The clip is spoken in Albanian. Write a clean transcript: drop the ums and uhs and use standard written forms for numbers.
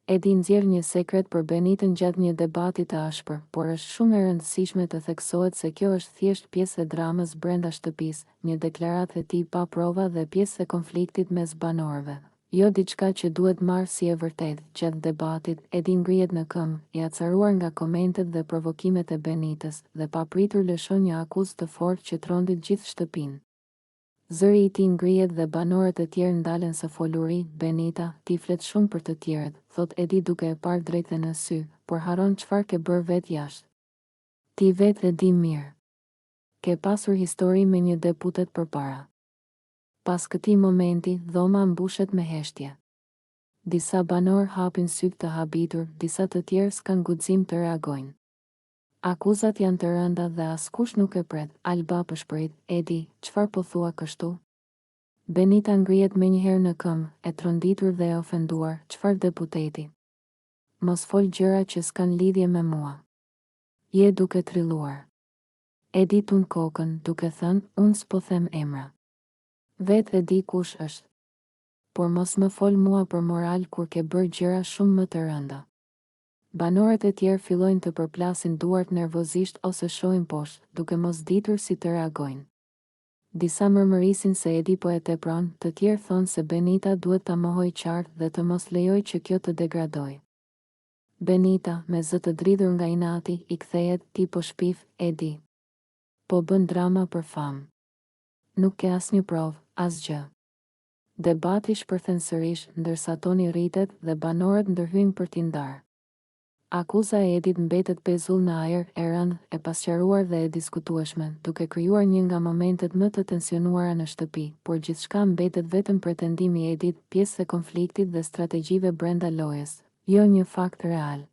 Edi nxjerr një sekret për Benitën gjatë një debati të ashpër, por është shumë e rëndësishme të theksohet se kjo është thjesht pjesë e dramës brenda shtëpisë, një deklaratë e tij pa prova dhe pjesë e konfliktit mes banorëve. Jo diçka që duhet marrë si e vërtetë. Gjatë debatit, Edi ngrihet në këmbë, i acaruar nga komentet dhe provokimet e Benitës, dhe papritur lëshon një akuzë të fortë që trondit gjithë shtëpinë. Zëri i tij ngrihet dhe banorët e tjerë ndalen së foluri. Benita, ti flet shumë për të tjerët, thot Edi duke e parë drejtë në sy, por haron çfarë ke bërë vetë jashtë. Ti vetë e di mirë. Ke pasur histori me një deputet përpara. Pas këtij momenti, dhoma mbushet me heshtje. Disa banor hapin sytë të habitur, disa të tjerë s'kan guxim të reagojnë. Akuzat janë të rënda dhe askush nuk e pret. Alba përshpërit, Edi, çfarë po thua kështu? Benita ngrihet menjëherë në këmbë, e tronditur dhe e ofenduar. Çfarë deputeti? Mos fol gjëra që s'kan lidhje me mua. Je duke trilluar. Edi tund kokën, duke thënë, unë s'po them emra. Vetë e di kush është. Por mos më fol mua për moral kur ke bërë gjëra shumë më të rënda. Banorët e tjerë fillojnë të përplasin duart nervozisht ose shohin poshtë, duke mos ditur si të reagojnë. Disa mërmërisin se Edi po e tepron, të tjerë thonë se Benita duhet ta mohojë qartë dhe të mos lejoj që kjo të degradojë. Benita, me zë të dridhur nga inati, i kthehet, ti po shpif, Edi. Po bën drama për famë. Nuk ke asnjë provë, asgjë. Debati shpërthen sërish, ndërsa toni rritet dhe banorët ndërhyjnë për t'i ndarë. Akuza e Edit mbetet pezull në ajër, e rëndë, e pasqaruar dhe e diskutueshme, duke krijuar një nga momentet më të tensionuara në shtëpi, por gjithçka mbetet vetëm pretendimi i Edit, pjesë e konfliktit dhe strategjive brenda lojës, jo një fakt real.